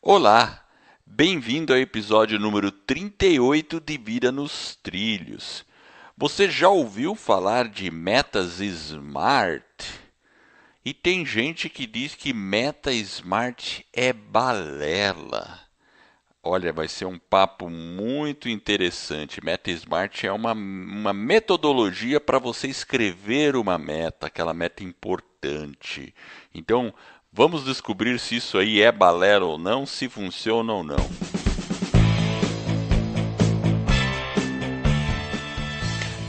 Olá, bem-vindo ao episódio número 38 de Vida nos Trilhos. Você já ouviu falar de metas SMART? E tem gente que diz que meta SMART é balela. Olha, vai ser um papo muito interessante. Meta SMART é uma metodologia para você escrever uma meta, aquela meta importante. Então, vamos descobrir se isso aí é balela ou não, se funciona ou não.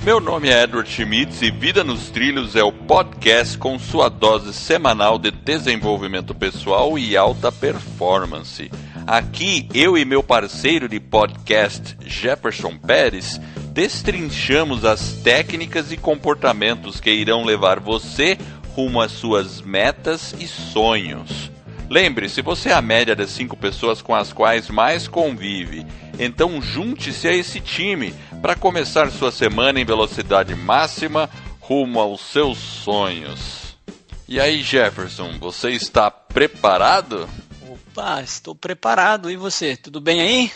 Meu nome é Edward Schmitz e Vida nos Trilhos é o podcast com sua dose semanal de desenvolvimento pessoal e alta performance. Aqui, eu e meu parceiro de podcast, Jefferson Pérez, destrinchamos as técnicas e comportamentos que irão levar você rumo às suas metas e sonhos. Lembre-se, você é a média das 5 pessoas com as quais mais convive. Então junte-se a esse time para começar sua semana em velocidade máxima rumo aos seus sonhos. E aí, Jefferson, você está preparado? Opa, estou preparado. E você, tudo bem aí?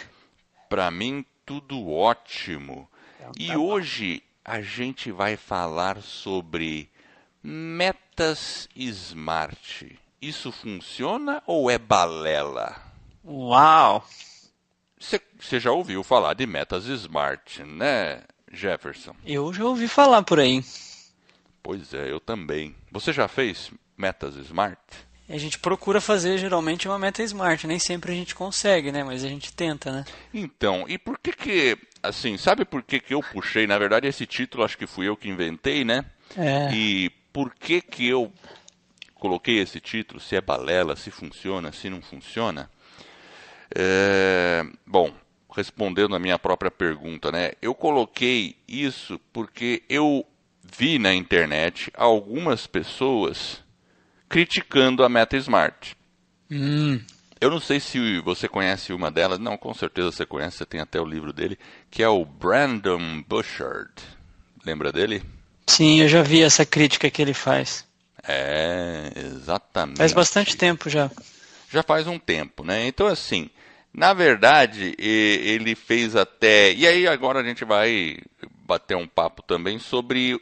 Para mim, tudo ótimo. Então, E tá bom. hoje a gente vai falar sobre metas SMART. Isso funciona ou é balela? Uau! Você já ouviu falar de metas SMART, né, Jefferson? Eu já ouvi falar por aí. Pois é, eu também. Você já fez metas SMART? A gente procura fazer geralmente uma meta SMART. Nem sempre a gente consegue, né? Mas a gente tenta, né? Então, e por que, assim, sabe por que eu puxei? Na verdade, esse título acho que fui eu que inventei, né? É. E por que eu coloquei esse título? Se é balela, se funciona, se não funciona? Bom, respondendo a minha própria pergunta, né? Eu coloquei isso porque eu vi na internet algumas pessoas criticando a Meta Smart. Hum. Eu não sei se você conhece uma delas, não, com certeza você conhece, você tem até o livro dele, que é o Brandon Burchard. Lembra dele? Sim, eu já vi essa crítica que ele faz. É, Faz bastante exatamente. tempo já. Já faz um tempo, né? Então, assim, na verdade, ele fez até. E aí, agora a gente vai bater um papo também sobre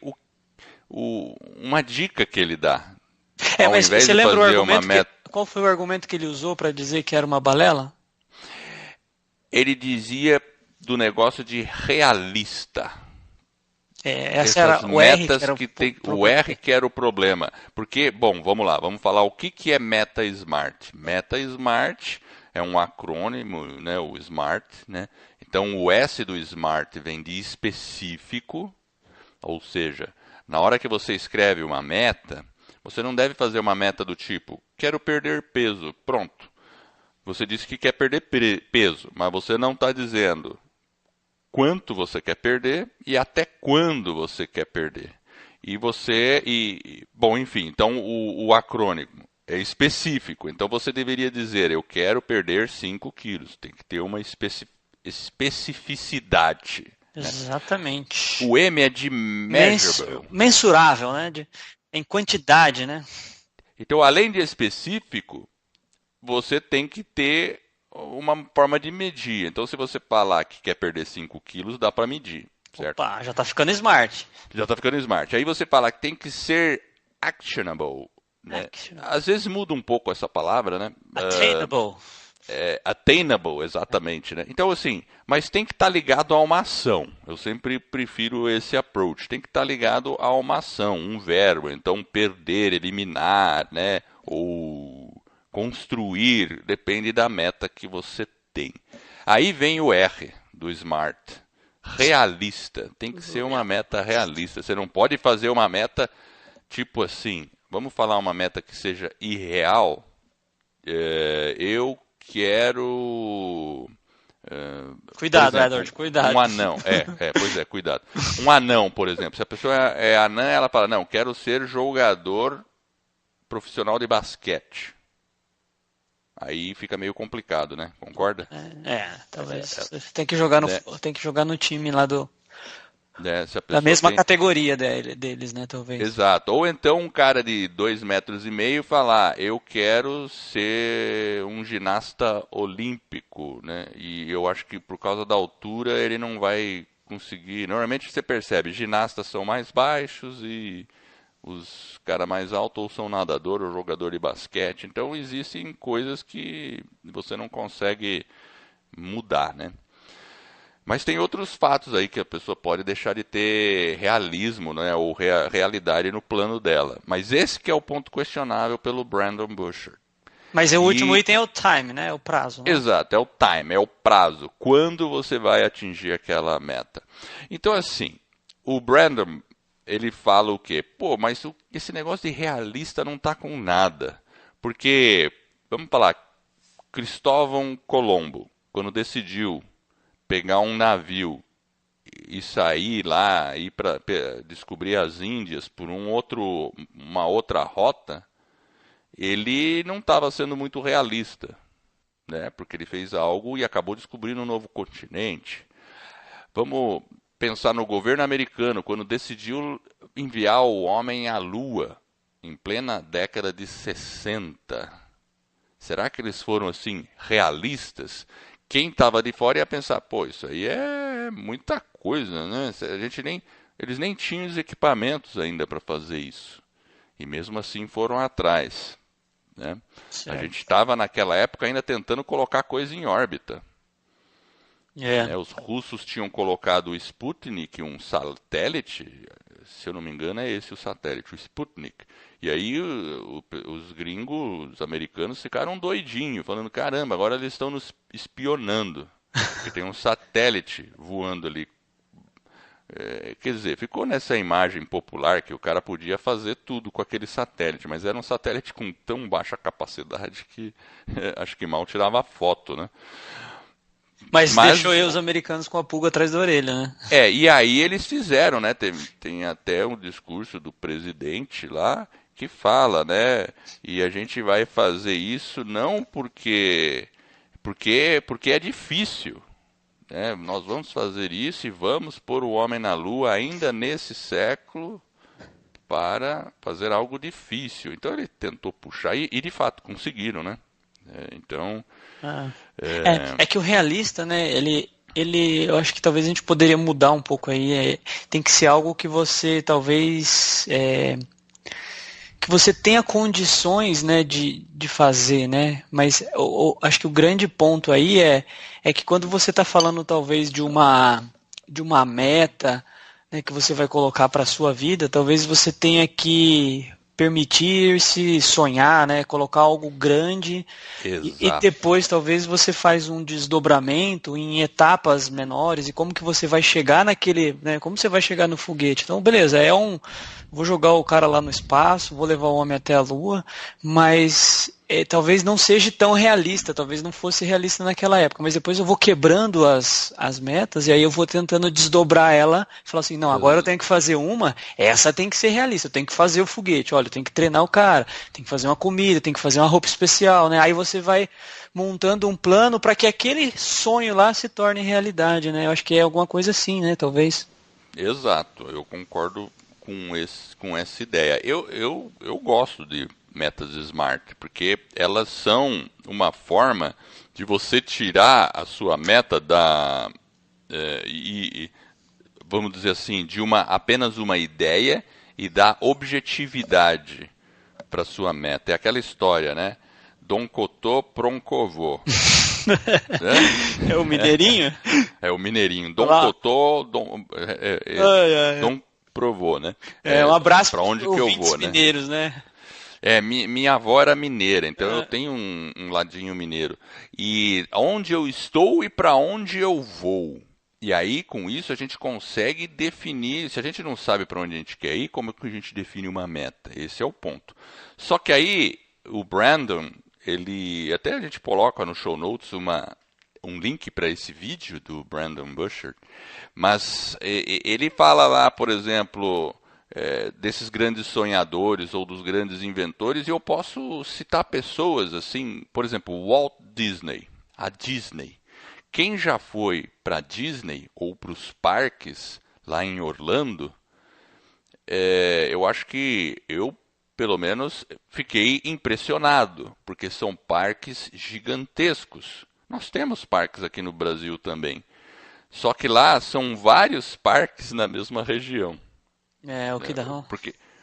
uma dica que ele dá. É, Ao mas invés você de lembra o fazer uma argumento que. meta. Qual foi o argumento que ele usou para dizer que era uma balela? Ele dizia do negócio de realista. É, essa Essas era o R que metas era o que tem. O problema. R que era o problema. Porque, bom, vamos lá, vamos falar o que é Meta Smart. Meta Smart é um acrônimo, né, o SMART, né? Então o S do SMART vem de específico, ou seja, na hora que você escreve uma meta, você não deve fazer uma meta do tipo, quero perder peso, pronto. Você disse que quer perder peso, mas você não está dizendo quanto você quer perder e até quando você quer perder. Bom, enfim, então o acrônimo é específico. Então você deveria dizer, eu quero perder 5 quilos. Tem que ter uma especificidade. Né? Exatamente. O M é de measurable. Mensurável, né? Em quantidade, né? Então, além de específico, você tem que ter uma forma de medir. Então, se você falar que quer perder 5 quilos, dá para medir, certo? Opa, já tá ficando smart. Já está ficando smart. Aí você fala que tem que ser actionable. Né? Actionable. Às vezes muda um pouco essa palavra, né? Attainable. Attainable, exatamente. Né? Então, assim, mas tem que estar ligado a uma ação. Eu sempre prefiro esse approach. Tem que estar ligado a uma ação, um verbo. Então, perder, eliminar, né? Ou construir, depende da meta que você tem. Aí vem o R do SMART. Realista. Tem que ser uma meta realista. Você não pode fazer uma meta tipo assim. Vamos falar uma meta que seja irreal. Eu quero. Cuidado, Por exemplo, Edward, cuidado. um anão. Pois é, cuidado. Um anão, por exemplo. Se a pessoa é anã, ela fala: não, quero ser jogador profissional de basquete. Aí fica meio complicado, né? Concorda? Talvez. Você tem que jogar no, Né? tem que jogar no time lá do né? Se a Da pessoa mesma tem... categoria deles, né, talvez. Exato. Ou então um cara de 2,5 metros falar, eu quero ser um ginasta olímpico, né? E eu acho que por causa da altura ele não vai conseguir. Normalmente você percebe, ginastas são mais baixos e os caras mais altos ou são nadador ou jogador de basquete. Então existem coisas que você não consegue mudar, né? Mas tem outros fatos aí que a pessoa pode deixar de ter realismo, né, ou realidade no plano dela. Mas esse que é o ponto questionável pelo Brandon Busher. Mas o último item é o time, né? É o prazo, né? Exato, é o time, é o prazo. Quando você vai atingir aquela meta. Então, assim, o Brandon, ele fala o quê? Pô, mas esse negócio de realista não tá com nada. Porque, vamos falar, Cristóvão Colombo, quando decidiu pegar um navio e sair lá, ir para descobrir as Índias por uma outra rota, ele não estava sendo muito realista, né? Porque ele fez algo e acabou descobrindo um novo continente. Vamos pensar no governo americano, quando decidiu enviar o homem à Lua, em plena década de 60. Será que eles foram assim realistas? Quem estava de fora ia pensar, pô, isso aí é muita coisa, né? Eles nem tinham os equipamentos ainda para fazer isso. E mesmo assim foram atrás, né? A gente estava naquela época ainda tentando colocar coisa em órbita. Né? Os russos tinham colocado o Sputnik, um satélite, se eu não me engano é esse o satélite, o Sputnik. E aí os gringos, os americanos ficaram doidinhos, falando, caramba, agora eles estão nos espionando, porque tem um satélite voando ali. Quer dizer, ficou nessa imagem popular que o cara podia fazer tudo com aquele satélite, mas era um satélite com tão baixa capacidade que acho que mal tirava foto, né? Mas deixou os americanos com a pulga atrás da orelha, né? E aí eles fizeram, né? Tem até um discurso do presidente lá que fala, né? E a gente vai fazer isso não porque é difícil, né? Nós vamos fazer isso e vamos pôr o homem na Lua ainda nesse século para fazer algo difícil. Então ele tentou puxar e de fato conseguiram, né? Então é que o realista, né? Eu acho que talvez a gente poderia mudar um pouco aí. Tem que ser algo que você talvez que você tenha condições, né, de fazer, né? Mas acho que o grande ponto aí é que quando você está falando talvez de uma meta, né, que você vai colocar para a sua vida, talvez você tenha que permitir-se sonhar, né, colocar algo grande e depois talvez você faz um desdobramento em etapas menores e como que você vai chegar naquele, né, como você vai chegar no foguete. Então, beleza, vou jogar o cara lá no espaço, vou levar o homem até a Lua, mas talvez não seja tão realista, talvez não fosse realista naquela época, mas depois eu vou quebrando as metas e aí eu vou tentando desdobrar ela e falar assim, não, agora eu tenho que fazer essa tem que ser realista, eu tenho que fazer o foguete, olha, eu tenho que treinar o cara, tenho que fazer uma comida, tenho que fazer uma roupa especial, né? Aí você vai montando um plano para que aquele sonho lá se torne realidade, né? Eu acho que é alguma coisa assim, né, talvez. Exato, eu concordo com essa ideia. Eu gosto de metas SMART, porque elas são uma forma de você tirar a sua meta vamos dizer assim, de apenas uma ideia e dar objetividade para sua meta. É aquela história, né? Dom Cotô Proncovô. É o mineirinho? É o mineirinho. Dom Cotô, Dom Provô, né? Um abraço para onde que eu vou, né? Mineiros, né? Minha avó era mineira, então eu tenho um ladinho mineiro. E onde eu estou e para onde eu vou. E aí, com isso, a gente consegue definir. Se a gente não sabe para onde a gente quer ir, como é que a gente define uma meta? Esse é o ponto. Só que aí, o Brandon, até a gente coloca no show notes um link para esse vídeo do Brandon Busher, mas ele fala lá, por exemplo, desses grandes sonhadores ou dos grandes inventores, e eu posso citar pessoas assim, por exemplo, Walt Disney, a Disney. Quem já foi para a Disney ou para os parques lá em Orlando, eu acho que eu, pelo menos, fiquei impressionado, porque são parques gigantescos. Nós temos parques aqui no Brasil também. Só que lá são vários parques na mesma região. O que dá.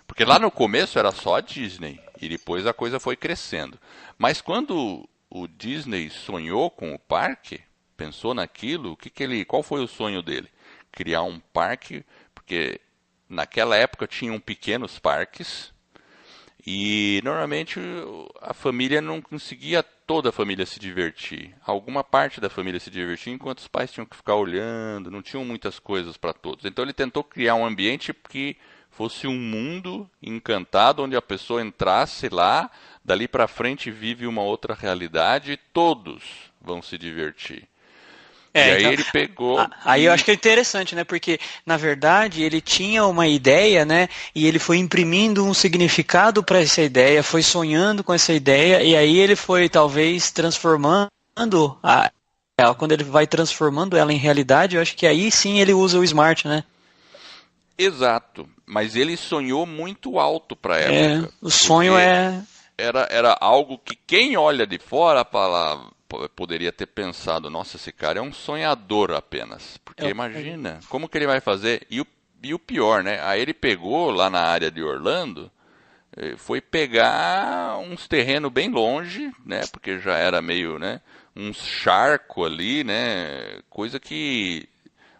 Porque lá no começo era só a Disney, e depois a coisa foi crescendo. Mas quando o Disney sonhou com o parque, pensou naquilo, qual foi o sonho dele? Criar um parque, porque naquela época tinham pequenos parques, e normalmente a família não conseguia toda a família se divertir. Alguma parte da família se divertia, enquanto os pais tinham que ficar olhando, não tinham muitas coisas para todos. Então ele tentou criar um ambiente que fosse um mundo encantado, onde a pessoa entrasse lá, dali para frente vive uma outra realidade e todos vão se divertir. E aí então, ele pegou... Aí eu acho que é interessante, né? Porque, na verdade, ele tinha uma ideia, né? E ele foi imprimindo um significado para essa ideia, foi sonhando com essa ideia, e aí ele foi, talvez, transformando quando ele vai transformando ela em realidade, eu acho que aí sim ele usa o Smart, né? Exato. Mas ele sonhou muito alto para a época. O sonho Era algo que quem olha de fora poderia ter pensado, nossa, esse cara é um sonhador apenas. Porque imagina, como que ele vai fazer? E o pior, né? Aí ele pegou lá na área de Orlando, foi pegar uns terrenos bem longe, né? Porque já era meio, né? Uns charco ali, né? Coisa que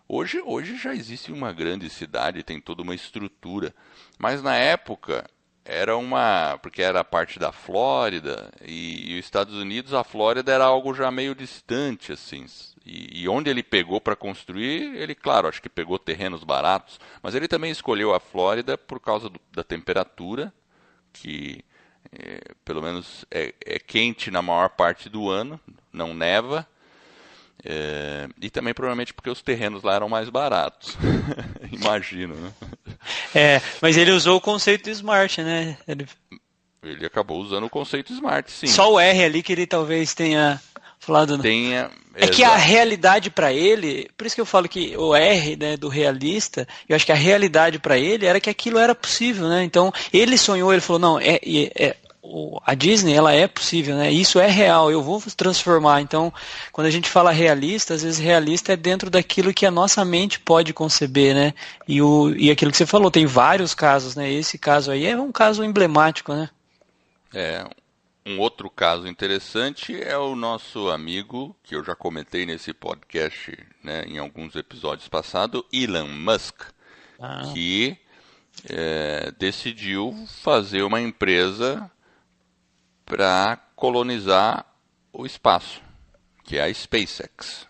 hoje já existe uma grande cidade, tem toda uma estrutura. Mas na época porque era parte da Flórida, e os Estados Unidos, a Flórida era algo já meio distante, assim. E onde ele pegou para construir, ele, claro, acho que pegou terrenos baratos, mas ele também escolheu a Flórida por causa da temperatura, que pelo menos é quente na maior parte do ano, não neva. E também provavelmente porque os terrenos lá eram mais baratos. Imagino, né? Mas ele usou o conceito do Smart, né? Ele acabou usando o conceito Smart, sim. Só o R ali que ele talvez tenha falado. Que a realidade para ele, por isso que eu falo que o R, né, do realista, eu acho que a realidade para ele era que aquilo era possível, né? Então ele sonhou, ele falou, não, a Disney, ela é possível, né? Isso é real, eu vou transformar. Então, quando a gente fala realista, às vezes realista é dentro daquilo que a nossa mente pode conceber, né? E aquilo que você falou, tem vários casos, né? Esse caso aí é um caso emblemático, né? Um outro caso interessante é o nosso amigo, que eu já comentei nesse podcast, né, em alguns episódios passados, Elon Musk, que decidiu fazer uma empresa para colonizar o espaço, que é a SpaceX.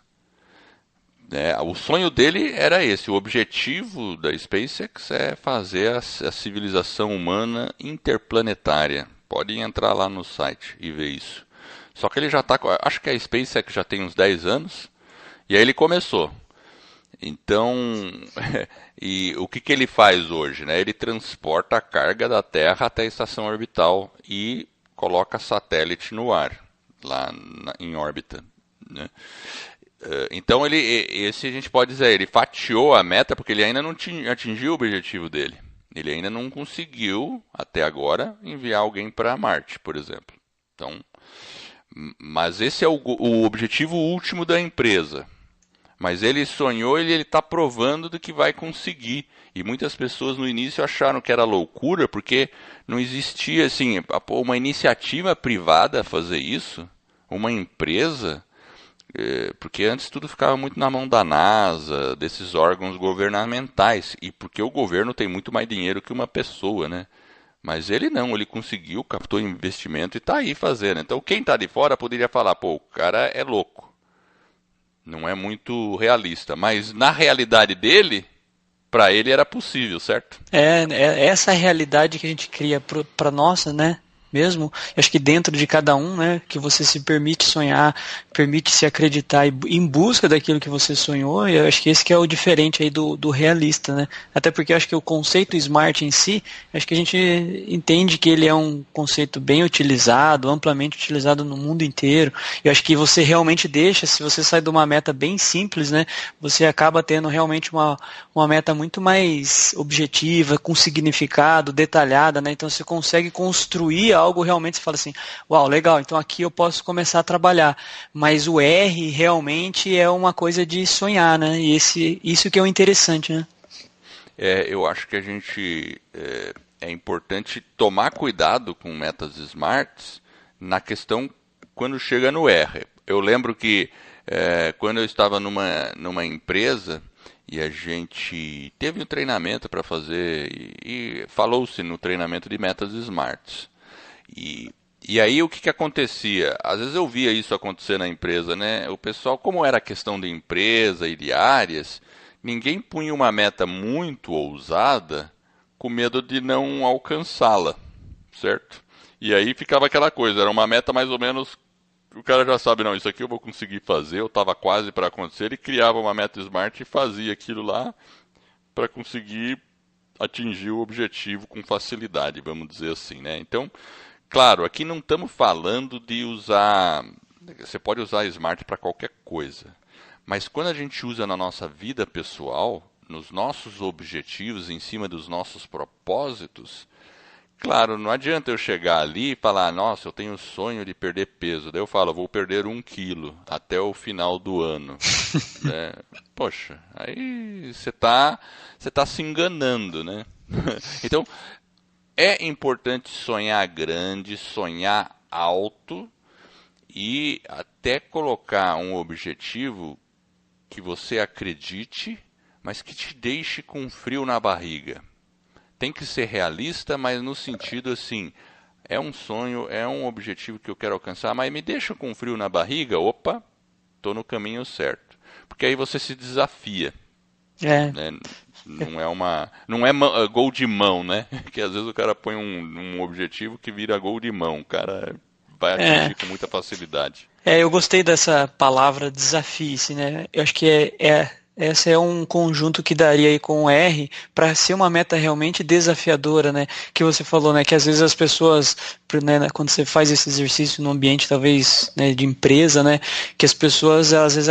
O sonho dele era esse, o objetivo da SpaceX é fazer a civilização humana interplanetária. Pode entrar lá no site e ver isso. Só que ele já está, acho que a SpaceX já tem uns 10 anos, e aí ele começou. Então, e o que ele faz hoje? Né? Ele transporta a carga da Terra até a estação orbital e coloca satélite no ar, lá em órbita. Né? Então, esse a gente pode dizer, ele fatiou a meta porque ele ainda não atingiu o objetivo dele. Ele ainda não conseguiu, até agora, enviar alguém para Marte, por exemplo. Então, mas esse é o objetivo último da empresa. Mas ele sonhou e ele está provando do que vai conseguir. E muitas pessoas no início acharam que era loucura, porque não existia assim, uma iniciativa privada a fazer isso, uma empresa, porque antes tudo ficava muito na mão da NASA, desses órgãos governamentais, e porque o governo tem muito mais dinheiro que uma pessoa, né? Mas ele não, ele conseguiu, captou investimento e está aí fazendo. Então quem está de fora poderia falar, pô, o cara é louco. Não é muito realista, mas na realidade dele, para ele era possível, certo? Essa realidade que a gente cria para nós, né? mesmo. Eu acho que dentro de cada um, né, que você se permite sonhar, permite se acreditar em busca daquilo que você sonhou, e eu acho que esse que é o diferente aí do realista, né? Até porque eu acho que o conceito smart em si, acho que a gente entende que ele é um conceito bem utilizado, amplamente utilizado no mundo inteiro. Eu acho que você realmente deixa, se você sai de uma meta bem simples, né, você acaba tendo realmente uma meta muito mais objetiva, com significado, detalhada, né? Então você consegue construir algo realmente, você fala assim, uau, legal, então aqui eu posso começar a trabalhar. Mas o R realmente é uma coisa de sonhar, né? E isso que é o interessante, né? Eu acho que a gente é importante tomar cuidado com metas smarts na questão quando chega no R. Eu lembro que quando eu estava numa empresa e a gente teve um treinamento para fazer e falou-se no treinamento de metas smarts. E aí o que acontecia? Às vezes eu via isso acontecer na empresa, né? O pessoal, como era questão de empresa e de áreas, ninguém punha uma meta muito ousada com medo de não alcançá-la, certo? E aí ficava aquela coisa, era uma meta mais ou menos, o cara já sabe, não, isso aqui eu vou conseguir fazer, eu estava quase para acontecer, ele criava uma meta smart e fazia aquilo lá para conseguir atingir o objetivo com facilidade, vamos dizer assim, né? Então, claro, aqui não estamos falando de usar. Você pode usar Smart para qualquer coisa. Mas quando a gente usa na nossa vida pessoal, nos nossos objetivos, em cima dos nossos propósitos, claro, não adianta eu chegar ali e falar, nossa, eu tenho o sonho de perder peso. Daí eu falo, vou perder 1 quilo até o final do ano. Né? Poxa, aí você tá se enganando, né? Então, é importante sonhar grande, sonhar alto e até colocar um objetivo que você acredite, mas que te deixe com frio na barriga. Tem que ser realista, mas no sentido assim, é um sonho, é um objetivo que eu quero alcançar, mas me deixa com frio na barriga, opa, estou no caminho certo. Porque aí você se desafia. É. Né? Não é gol de mão, né? Que às vezes o cara põe um objetivo que vira gol de mão. O cara vai atingir com muita facilidade. Eu gostei dessa palavra desafie-se, né? Eu acho que essa é um conjunto que daria aí com o R para ser uma meta realmente desafiadora, né? Que você falou, né? Que às vezes as pessoas, né, quando você faz esse exercício no ambiente talvez, né, de empresa, né? Que as pessoas, às vezes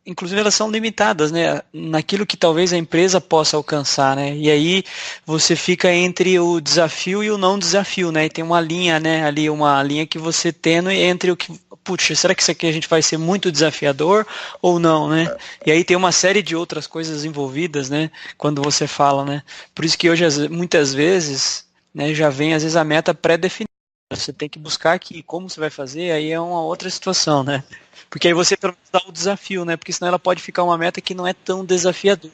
inclusive elas são limitadas, né, naquilo que talvez a empresa possa alcançar, né, e aí você fica entre o desafio e o não desafio, né, e tem uma linha, né, ali uma linha que você tênue entre o que, putz, será que isso aqui a gente vai ser muito desafiador ou não, né, e aí tem uma série de outras coisas envolvidas, né, quando você fala, né, por isso que hoje muitas vezes, né, já vem às vezes a meta pré-definida, você tem que buscar aqui como você vai fazer, aí é uma outra situação, né. Porque aí você pelo menos dá o desafio, né? Porque senão ela pode ficar uma meta que não é tão desafiadora.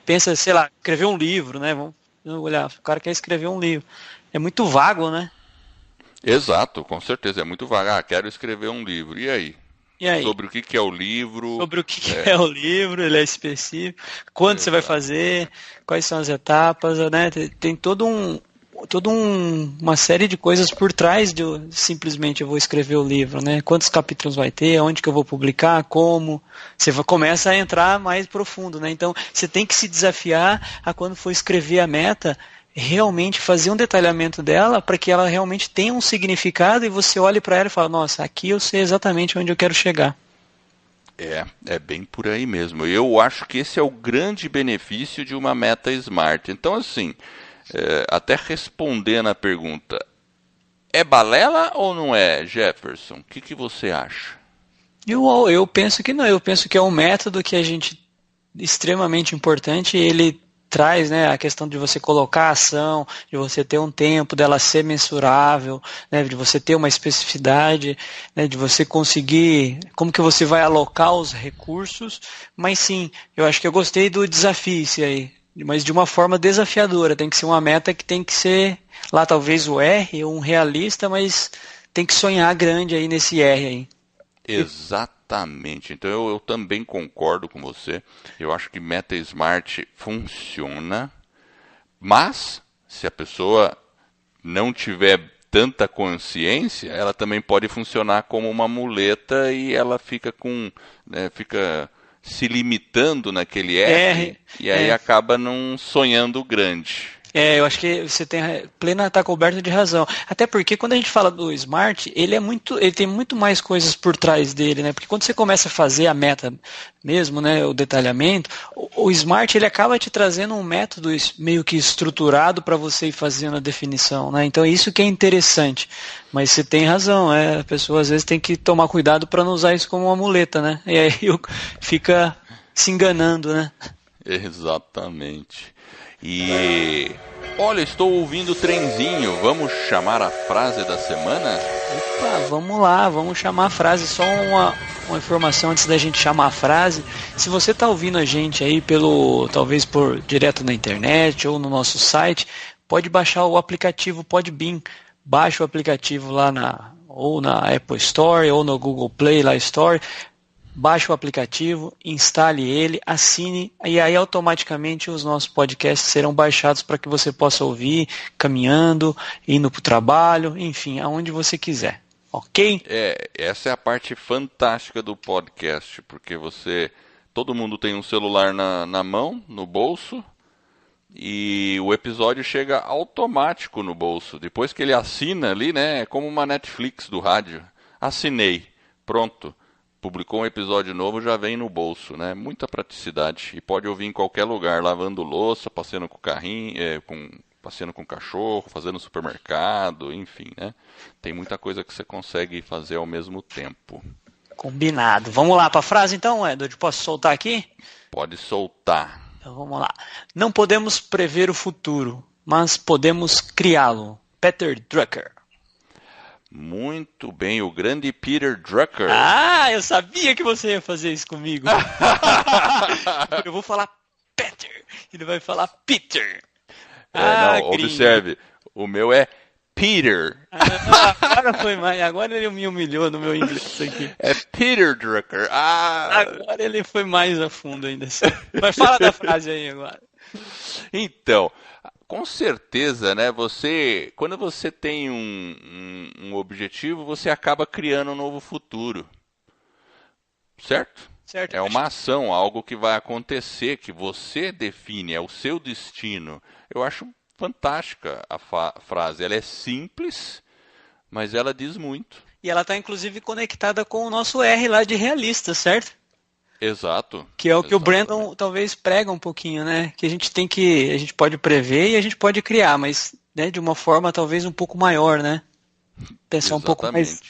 Pensa, sei lá, escrever um livro, né? Vamos olhar, o cara quer escrever um livro. É muito vago, né? Exato, com certeza. É muito vago. Ah, quero escrever um livro. E aí? E aí? Sobre o que é o livro? Sobre o que é o livro, ele é específico. Quando você vai fazer, quais são as etapas, né? Tem uma série de coisas por trás de simplesmente eu vou escrever o livro, né? Quantos capítulos vai ter, onde que eu vou publicar, como. Você começa a entrar mais profundo, né? Então, você tem que se desafiar a quando for escrever a meta, realmente fazer um detalhamento dela para que ela realmente tenha um significado e você olhe para ela e fala, nossa, aqui eu sei exatamente onde eu quero chegar. É bem por aí mesmo. Eu acho que esse é o grande benefício de uma meta smart. Então, assim, até respondendo a pergunta, é balela ou não é, Jefferson? O que você acha? Eu penso que não, eu penso que é um método que a gente extremamente importante, ele traz, né, a questão de você colocar a ação, de você ter um tempo, dela ser mensurável, né, de você ter uma especificidade, né, de você conseguir, como que você vai alocar os recursos, mas sim, eu acho que eu gostei do desafio esse aí, mas de uma forma desafiadora, tem que ser uma meta que tem que ser, lá talvez o R, um realista, mas tem que sonhar grande aí nesse R aí. Exatamente. Então eu também concordo com você. Eu acho que meta smart funciona, mas se a pessoa não tiver tanta consciência, ela também pode funcionar como uma muleta e ela fica fica se limitando naquele R e aí acaba não sonhando grande. Eu acho que você tá coberto de razão. Até porque quando a gente fala do Smart, ele tem muito mais coisas por trás dele, né? Porque quando você começa a fazer a meta mesmo, né, o detalhamento, o Smart ele acaba te trazendo um método meio que estruturado para você ir fazendo a definição, né? Então é isso que é interessante. Mas você tem razão, a pessoa às vezes tem que tomar cuidado para não usar isso como uma muleta, né? E aí fica se enganando, né? Exatamente. E olha, estou ouvindo o trenzinho. Vamos chamar a frase da semana? Opa, vamos lá, vamos chamar a frase. Só uma informação antes da gente chamar a frase. Se você está ouvindo a gente aí talvez direto na internet ou no nosso site, pode baixar o aplicativo Podbean. Baixa o aplicativo lá ou na Apple Store ou no Google Play lá Store. Baixe o aplicativo, instale ele, assine e aí automaticamente os nossos podcasts serão baixados para que você possa ouvir caminhando, indo para o trabalho, enfim, aonde você quiser, ok? Essa é a parte fantástica do podcast, porque todo mundo tem um celular na mão, no bolso, e o episódio chega automático no bolso. Depois que ele assina ali, né, é como uma Netflix do rádio. Assinei, pronto. Publicou um episódio novo, já vem no bolso, né? Muita praticidade. E pode ouvir em qualquer lugar, lavando louça, passeando com o carrinho, passeando com o cachorro, fazendo supermercado, enfim, né? Tem muita coisa que você consegue fazer ao mesmo tempo. Combinado. Vamos lá para a frase então, Edward? Posso soltar aqui? Pode soltar. Então vamos lá. Não podemos prever o futuro, mas podemos criá-lo. Peter Drucker. Muito bem, o grande Peter Drucker. Ah, eu sabia que você ia fazer isso comigo. Eu vou falar Peter, ele vai falar Peter. Observe, o meu é Peter. Agora foi mais, agora ele me humilhou no meu inglês aqui. É Peter Drucker. Agora ele foi mais a fundo ainda. Mas fala da frase aí agora. Então, com certeza, né? Quando você tem um objetivo, você acaba criando um novo futuro, certo? Certo. É uma ação, algo que vai acontecer, que você define, é o seu destino. Eu acho fantástica a frase. Ela é simples, mas ela diz muito. E ela está inclusive conectada com o nosso R lá de realista, certo? Exato. Que é o que o Brandon talvez prega um pouquinho, né? Que a gente pode prever e a gente pode criar, mas né, de uma forma talvez um pouco maior, né? Pensar um pouco mais.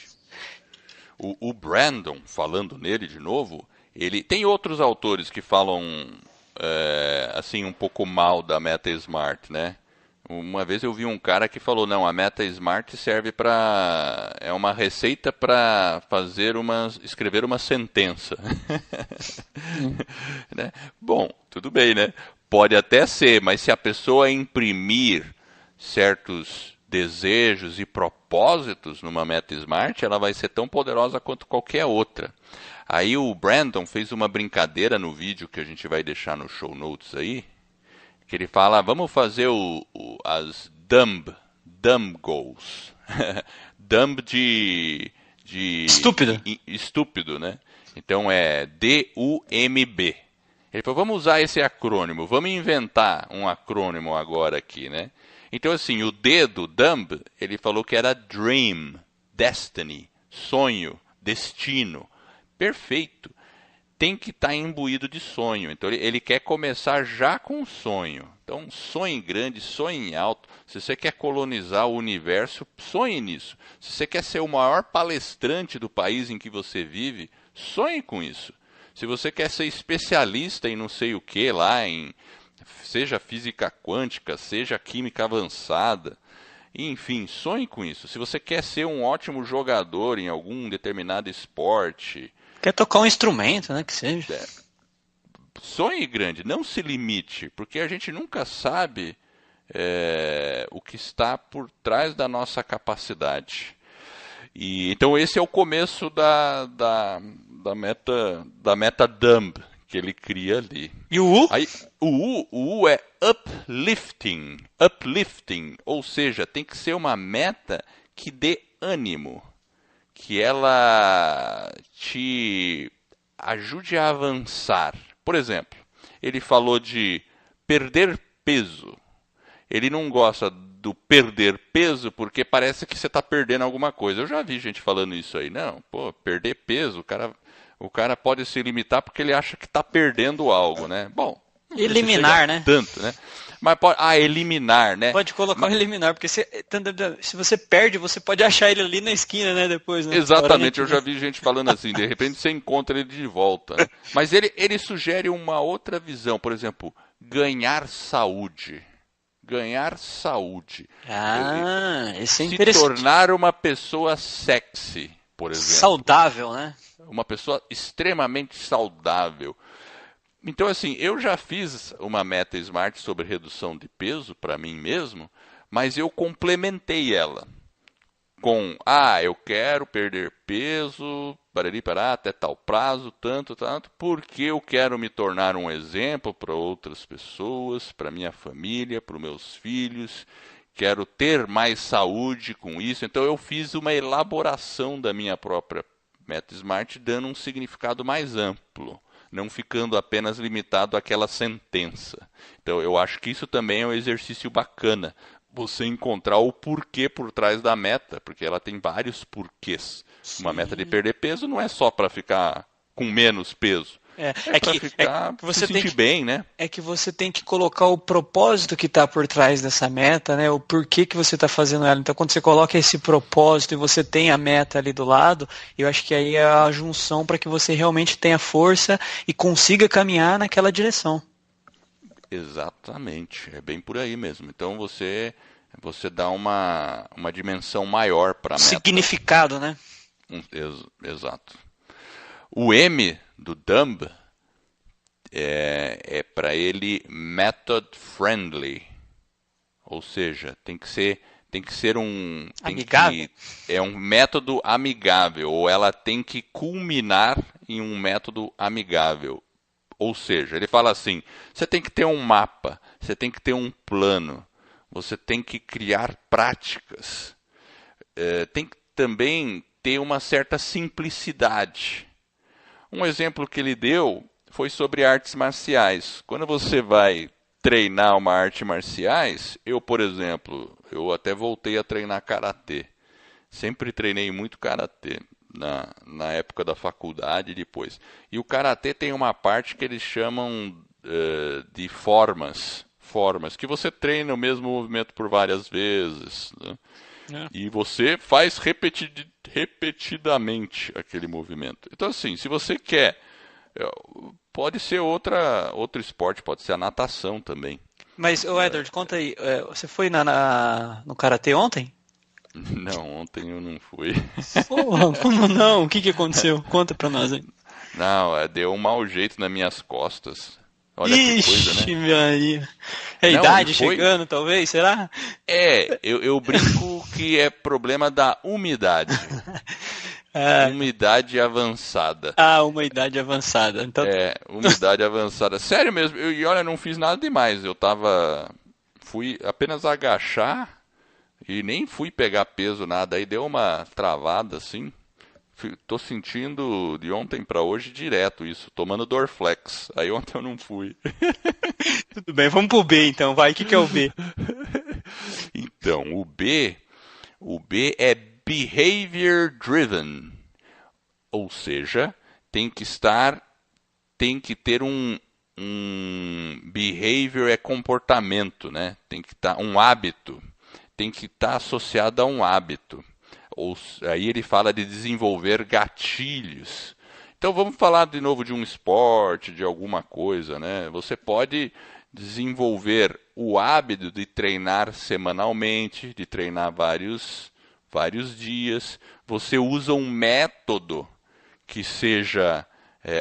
O Brandon, falando nele de novo, ele tem outros autores que falam assim um pouco mal da meta Smart, né? Uma vez eu vi um cara que falou, não, a meta Smart serve é uma receita para escrever uma sentença. Né? Bom, tudo bem, né? Pode até ser, mas se a pessoa imprimir certos desejos e propósitos numa meta Smart, ela vai ser tão poderosa quanto qualquer outra. Aí o Brandon fez uma brincadeira no vídeo que a gente vai deixar no show notes aí, que ele fala, vamos fazer as dumb goals. Dumb de estúpido. Estúpido, né? Então é D-U-M-B. Ele falou, vamos usar esse acrônimo, vamos inventar um acrônimo agora aqui, né? Então assim, o D do dumb, ele falou que era dream, destiny, sonho, destino. Perfeito. Tem que estar imbuído de sonho. Então ele quer começar já com um sonho. Então sonhe grande, sonhe alto. Se você quer colonizar o universo, sonhe nisso. Se você quer ser o maior palestrante do país em que você vive, sonhe com isso. Se você quer ser especialista em não sei o que lá, seja física quântica, seja química avançada, enfim, sonhe com isso. Se você quer ser um ótimo jogador em algum determinado esporte, quer tocar um instrumento, né, que seja. Sonhe grande, não se limite, porque a gente nunca sabe o que está por trás da nossa capacidade. Então esse é o começo da meta dumb que ele cria ali. E o U? Aí, o U é uplifting, ou seja, tem que ser uma meta que dê ânimo, que ela te ajude a avançar. Por exemplo, ele falou de perder peso. Ele não gosta do perder peso porque parece que você está perdendo alguma coisa. Eu já vi gente falando isso aí. Não, perder peso, o cara pode se limitar porque ele acha que está perdendo algo, né? Bom, eliminar, né? Tanto, né? Mas pode, eliminar, né? Pode colocar um eliminar, porque se você perde, você pode achar ele ali na esquina, né? Depois, né? Exatamente, eu já vi gente falando assim, de repente você encontra ele de volta. Né? Mas ele sugere uma outra visão, por exemplo, ganhar saúde. Ganhar saúde. Esse é se interessante. tornar uma pessoa sexy, por exemplo. Saudável, né? Uma pessoa extremamente saudável. Então, assim, eu já fiz uma meta SMART sobre redução de peso para mim mesmo, mas eu complementei ela com, eu quero perder peso, até tal prazo, tanto, porque eu quero me tornar um exemplo para outras pessoas, para minha família, para os meus filhos, quero ter mais saúde com isso. Então, eu fiz uma elaboração da minha própria meta SMART, dando um significado mais amplo, não ficando apenas limitado àquela sentença. Então, eu acho que isso também é um exercício bacana, você encontrar o porquê por trás da meta, porque ela tem vários porquês. Sim. Uma meta de perder peso não é só para ficar com menos peso. Para você se sentir bem, né? É que você tem que colocar o propósito que está por trás dessa meta, né? O porquê que você está fazendo ela. Então, quando você coloca esse propósito e você tem a meta ali do lado, eu acho que aí é a junção para que você realmente tenha força e consiga caminhar naquela direção. Exatamente, é bem por aí mesmo. Então, você dá uma dimensão maior para a meta. Significado, né? Exato. O M do Dumb é para ele method friendly, ou seja, tem que ser um amigável. É um método amigável, ou ela tem que culminar em um método amigável. Ou seja, ele fala assim, você tem que ter um mapa, você tem que ter um plano, você tem que criar práticas, tem que também ter uma certa simplicidade. Um exemplo que ele deu foi sobre artes marciais. Quando você vai treinar uma arte marciais, por exemplo, eu até voltei a treinar karatê. Sempre treinei muito karatê na época da faculdade e depois. E o karatê tem uma parte que eles chamam de formas, que você treina o mesmo movimento por várias vezes, né? E você faz repetidamente aquele movimento. Então, assim, se você quer, pode ser outro esporte, pode ser a natação também. Mas, Edward, conta aí, você foi no karatê ontem? Não, ontem eu não fui. Porra, como não? O que aconteceu? Conta pra nós aí. Não, deu um mau jeito nas minhas costas. Olha que coisa, né? Maria. É a idade chegando, talvez, será? Eu brinco que é problema da umidade. Umidade avançada. Uma idade avançada. Então... umidade avançada. Sério mesmo, e olha, não fiz nada demais. Fui apenas agachar e nem fui pegar peso, nada. Aí deu uma travada assim. Tô sentindo de ontem para hoje direto isso, tomando Dorflex. Aí ontem eu não fui. Tudo bem, vamos pro B então, vai. O que é o B? Então, o B é behavior driven. Ou seja, tem que ter um behavior é comportamento, né? Tem que estar um hábito, tem que estar associado a um hábito. Aí ele fala de desenvolver gatilhos. Então vamos falar de novo de um esporte, de alguma coisa, né? Você pode desenvolver o hábito de treinar semanalmente, de treinar vários dias. Você usa um método que seja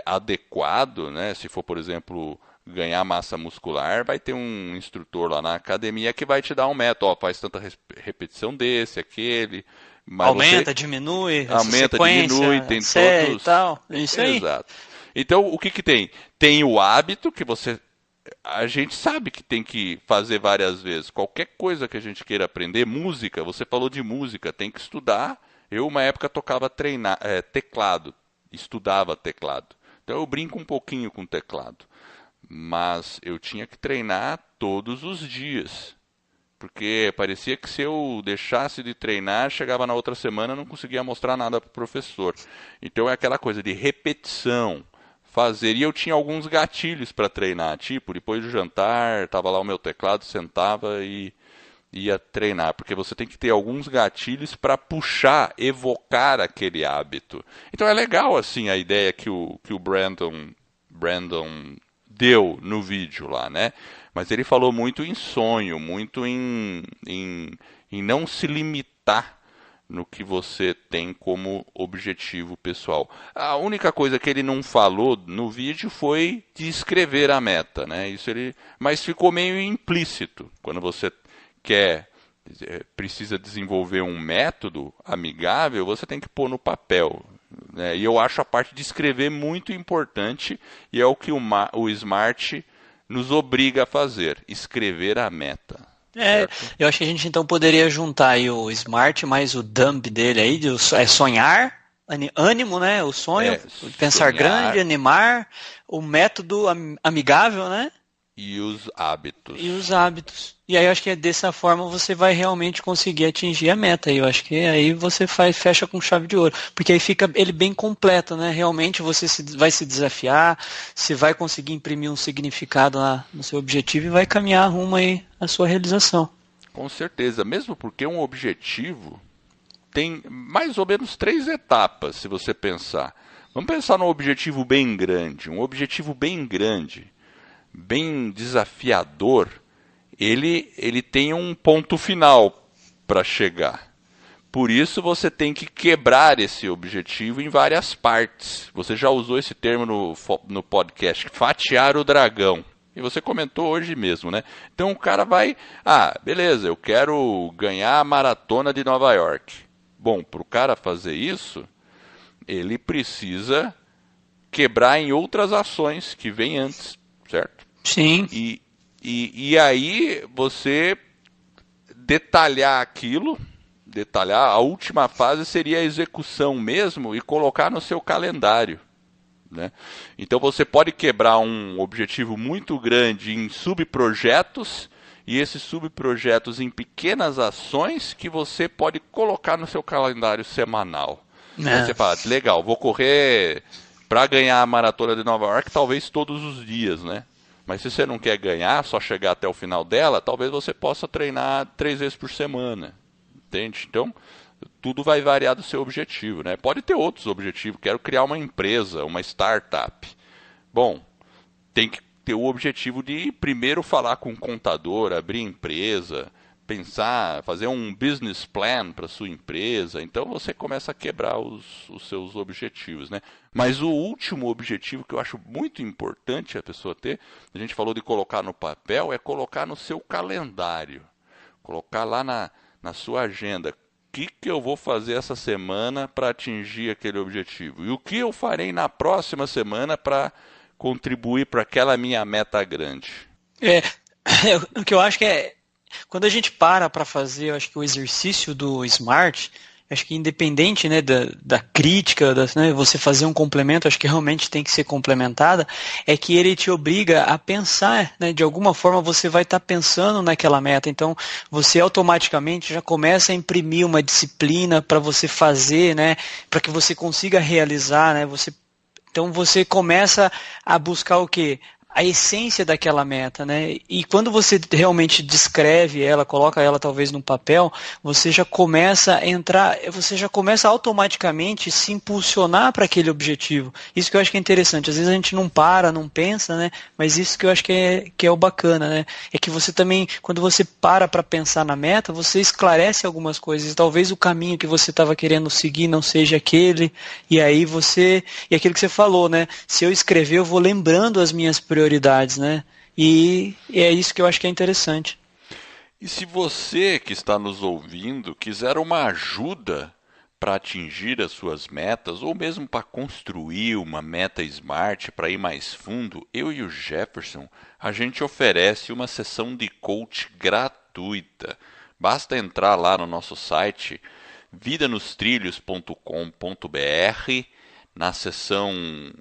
adequado, né? Se for, por exemplo, ganhar massa muscular, vai ter um instrutor lá na academia que vai te dar um método. Faz tanta repetição desse, aquele... Mas aumenta, diminui, tem série todos. E tal. É isso aí. Exato. Então, o que tem? Tem o hábito que você a gente sabe que tem que fazer várias vezes. Qualquer coisa que a gente queira aprender, música, você falou de música, tem que estudar. Eu, uma época, tocava teclado, estudava teclado. Então eu brinco um pouquinho com teclado. Mas eu tinha que treinar todos os dias. Porque parecia que se eu deixasse de treinar, chegava na outra semana e não conseguia mostrar nada para o professor. Então é aquela coisa de repetição, fazer. E eu tinha alguns gatilhos para treinar, tipo, depois do jantar, estava lá o meu teclado, sentava e ia treinar. Porque você tem que ter alguns gatilhos para puxar, evocar aquele hábito. Então é legal assim a ideia que o Brandon deu no vídeo lá, né? Mas ele falou muito em sonho, muito em não se limitar no que você tem como objetivo pessoal. A única coisa que ele não falou no vídeo foi de escrever a meta, né? Mas ficou meio implícito. Quando você precisa desenvolver um método amigável, você tem que pôr no papel, né? E eu acho a parte de escrever muito importante e é o que o Smart nos obriga a fazer, escrever a meta. Eu acho que a gente então poderia juntar aí o Smart mais o Dumb dele aí, sonhar, ânimo, né? O sonho, pensar sonhar, grande, animar, o método amigável, né? E os hábitos. E aí eu acho que dessa forma você vai realmente conseguir atingir a meta. E eu acho que aí você fecha com chave de ouro. Porque aí fica ele bem completo, né? Realmente você vai se desafiar, você vai conseguir imprimir um significado lá no seu objetivo e vai caminhar rumo aí à sua realização. Com certeza, mesmo porque um objetivo tem mais ou menos 3 etapas, se você pensar. Vamos pensar num objetivo bem grande. Um objetivo bem grande, bem desafiador, ele tem um ponto final para chegar. Por isso você tem que quebrar esse objetivo em várias partes. Você já usou esse termo no podcast, fatiar o dragão. E você comentou hoje mesmo, né? Então o cara vai, beleza, eu quero ganhar a maratona de Nova York. Bom, para o cara fazer isso, ele precisa quebrar em outras ações que vêm antes, certo? Sim. E aí você detalhar aquilo, a última fase seria a execução mesmo e colocar no seu calendário, né? Então você pode quebrar um objetivo muito grande em subprojetos e esses subprojetos em pequenas ações que você pode colocar no seu calendário semanal. Aí você fala, legal, vou correr para ganhar a maratona de Nova York talvez todos os dias, né? Mas se você não quer ganhar, só chegar até o final dela, talvez você possa treinar 3 vezes por semana, entende? Então, tudo vai variar do seu objetivo, né? Pode ter outros objetivos, quero criar uma empresa, uma startup. Bom, tem que ter o objetivo de primeiro falar com o contador, abrir empresa, pensar, fazer um business plan para sua empresa. Então você começa a quebrar os seus objetivos, né? Mas o último objetivo que eu acho muito importante a pessoa ter, a gente falou de colocar no papel, é colocar no seu calendário. Colocar lá na sua agenda. O que eu vou fazer essa semana para atingir aquele objetivo? E o que eu farei na próxima semana para contribuir para aquela minha meta grande? O que eu acho que é, quando a gente para fazer, eu acho que o exercício do Smart, acho que independente, né, da crítica, né, você fazer um complemento, acho que realmente tem que ser complementada, é que ele te obriga a pensar, né, de alguma forma você vai estar pensando naquela meta, então você automaticamente já começa a imprimir uma disciplina para você fazer, né, para que você consiga realizar, né, então você começa a buscar o quê? A essência daquela meta, né? E quando você realmente descreve ela, coloca ela talvez no papel, você já começa a entrar, você já começa automaticamente a se impulsionar para aquele objetivo. Isso que eu acho que é interessante. Às vezes a gente não não pensa, né? Mas isso que eu acho que é o bacana, né? É que você também, quando você para pensar na meta, você esclarece algumas coisas. E talvez o caminho que você estava querendo seguir não seja aquele, e aí e aquilo que você falou, né? Se eu escrever, eu vou lembrando as minhas prioridades, né? E é isso que eu acho que é interessante. E se você que está nos ouvindo quiser uma ajuda para atingir as suas metas ou mesmo para construir uma meta smart para ir mais fundo, eu e o Jefferson, a gente oferece uma sessão de coach gratuita. Basta entrar lá no nosso site vidanostrilhos.com.br, na seção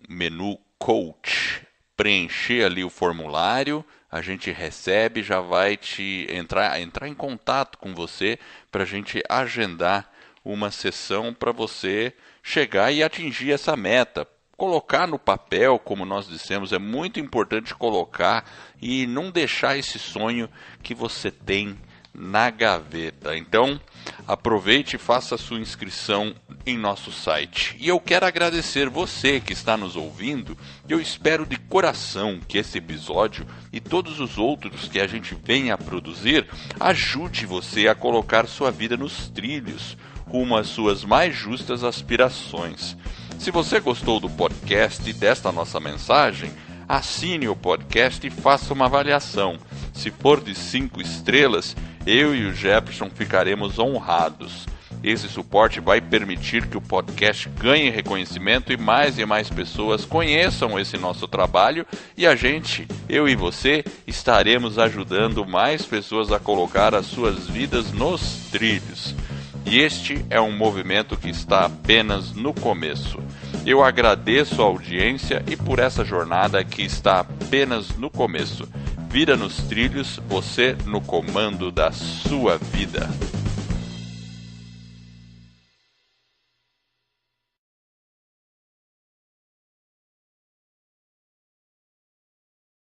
menu coach, preencher ali o formulário, a gente recebe, já vai te entrar em contato com você para a gente agendar uma sessão para você chegar e atingir essa meta. Colocar no papel, como nós dissemos, é muito importante colocar e não deixar esse sonho que você tem na gaveta. Então, aproveite e faça a sua inscrição em nosso site. E eu quero agradecer você que está nos ouvindo. Eu espero de coração que esse episódio e todos os outros que a gente venha a produzir ajude você a colocar sua vida nos trilhos, rumo às suas mais justas aspirações. Se você gostou do podcast e desta nossa mensagem, assine o podcast e faça uma avaliação. Se for de 5 estrelas, eu e o Jefferson ficaremos honrados. Esse suporte vai permitir que o podcast ganhe reconhecimento e mais pessoas conheçam esse nosso trabalho e a gente, eu e você, estaremos ajudando mais pessoas a colocar as suas vidas nos trilhos. E este é um movimento que está apenas no começo. Eu agradeço a audiência e por essa jornada que está apenas no começo. Vida nos trilhos, você no comando da sua vida.